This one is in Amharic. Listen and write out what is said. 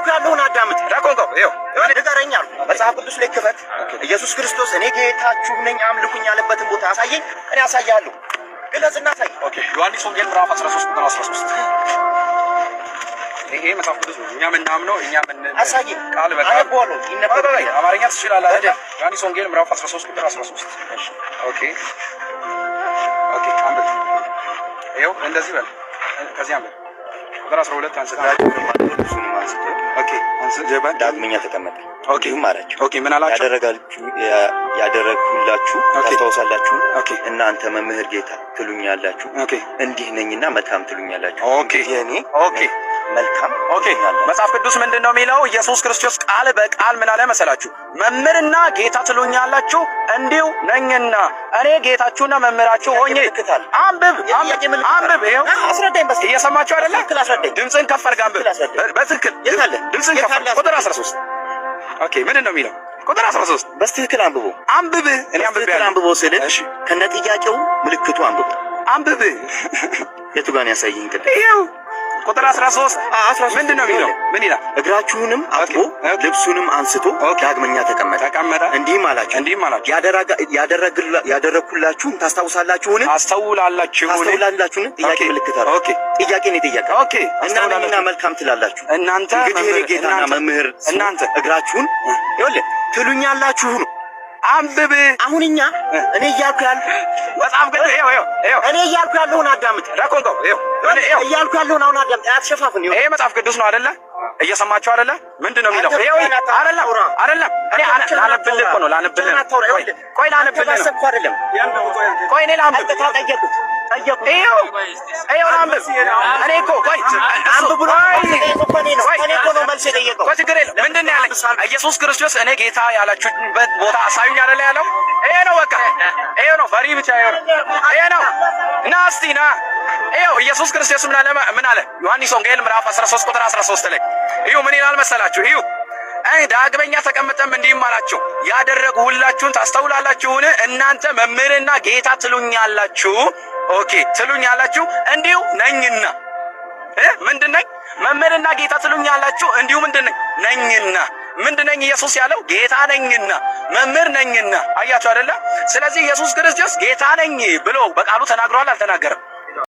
እያልኩ ያለውን አዳምጥ። ዳቆንቆ ይኸው ንገረኝ አልኩ። መጽሐፍ ቅዱስ ላይ ክፈት። ኢየሱስ ክርስቶስ እኔ ጌታችሁ ነኝ አምልኩኝ ያለበትን ቦታ አሳየኝ፣ እኔ አሳያለሁ። ግለጽና አሳይ። ኦኬ ዮሐንስ ወንጌል ምዕራፍ 13 ቁጥር 13 ይሄ መጽሐፍ ቅዱስ ነው። እኛ ምናምነው እኛ ምን አሳየኝ ቃል በቃል አቦሎ ይነበባል። አማርኛ ትችላለህ አይደል? ዮሐንስ ወንጌል ምዕራፍ 13 ቁጥር 13 ኦኬ ኦኬ አንብብ። ይኸው እንደዚህ በል። ከዚህ አንብብ ቁጥር 12 አንስታችሁ ኦኬ አንስጀባ ዳግመኛ ተቀመጠ። ኦኬ ማራችሁ ኦኬ ምን አላችሁ? ያደረግኩላችሁ ታስታውሳላችሁ። እናንተ መምህር ጌታ ትሉኛላችሁ፣ እንዲህ ነኝና መልካም ትሉኛላችሁ። ኦኬ የኔ ኦኬ መልካም ኦኬ መጽሐፍ ቅዱስ ምንድነው የሚለው? ኢየሱስ ክርስቶስ ቃል በቃል ምን አለ መሰላችሁ? መምህርና ጌታ ትሉኛላችሁ እንዲሁ ነኝና እኔ ጌታችሁና መምህራችሁ ሆኜ። አንብብ አንብብ። ይኸው አስረዳኝ። በስ እየሰማችሁ አይደለ? አስረዳኝ። ድምፅህን ከፍ አድርገህ አንብብ። በትክክል ድምፅህን ከፍ አድርገህ ቁጥር 13 ኦኬ ምንድን ነው የሚለው? ቁጥር 13 በትክክል አንብቦ አንብብ። እኔ አንብቦ ስለ ከነ ጥያቄው ምልክቱ አንብብ። የቱ ጋር ያሳየኝ? ይኸው ቁጥር 13 ምንድን ነው የሚለው? ምን ይላል? እግራችሁንም አጥቦ ልብሱንም አንስቶ ዳግመኛ ተቀመጠ። እንዲህም አላችሁ ያደረግኩላችሁን ታስታውሳላችሁን? ታስተውላላችሁን? ጥያቄ ምልክት አለ። ጥያቄ ነው የጠየቀ። እናንተና መልካም ትላላችሁ እናንተ ጌታና መምህር እናንተ እግራችሁን ይኸውልህ ትሉኛላችሁ ነው። አንብብ። አሁን እኔ እያልኩ ያለው መጽሐፍ ግን ይኸው እኔ እያልኩ ያለውን አዳምጥ። ዳቆንቆ እያልኩ ያለውን አሁን አዳምጥ። አትሸፋፍን። ይሄ መጽሐፍ ቅዱስ ነው አይደለ? እየሰማችሁ አይደለ? ምንድን ነው የሚለው? ይኸው አይደለም እኔ ላነብልህ እኮ ነው። ላነብልህ ቆይ ላነብልህ ነው። ቆይ እኔ ላንብብ። ይኸው ላንብብ። እኔ እኮ ቆይ አንብብ ብሎ እኔ እኮ ነው መልስ የጠየቀው። ቆይ ችግር የለም። ምንድን ነው ያለኝ? ኢየሱስ ክርስቶስ እኔ ጌታ ያላችሁበት ቦታ አሳዩኝ አይደለ ያለው? ይሄ ነው በቃ ይሄ ነው። ፈሪ ብቻ ይሄ ነው። ና እስቲ ና። ይኸው ኢየሱስ ክርስቶስ ምን አለ? ዮሐንስ ወንጌል ምዕራፍ 13 ቁጥር 13 ላይ ይኸው ምን ይላል መሰላችሁ? ይኸው ዳግመኛ ተቀምጠም እንዲህም አላቸው ያደረግሁላችሁን ታስተውላላችሁን? እናንተ መምህርና ጌታ ትሉኛላችሁ። ኦኬ ትሉኛላችሁ እንዲሁ ነኝና ምንድን ነኝ? መምህርና ጌታ ትሉኛላችሁ እንዲሁ ምንድን ነኝ? ነኝና ምንድን ነኝ? ኢየሱስ ያለው ጌታ ነኝና መምህር ነኝና። አያችሁ አይደለ? ስለዚህ ኢየሱስ ክርስቶስ ጌታ ነኝ ብሎ በቃሉ ተናግሯል አልተናገረም?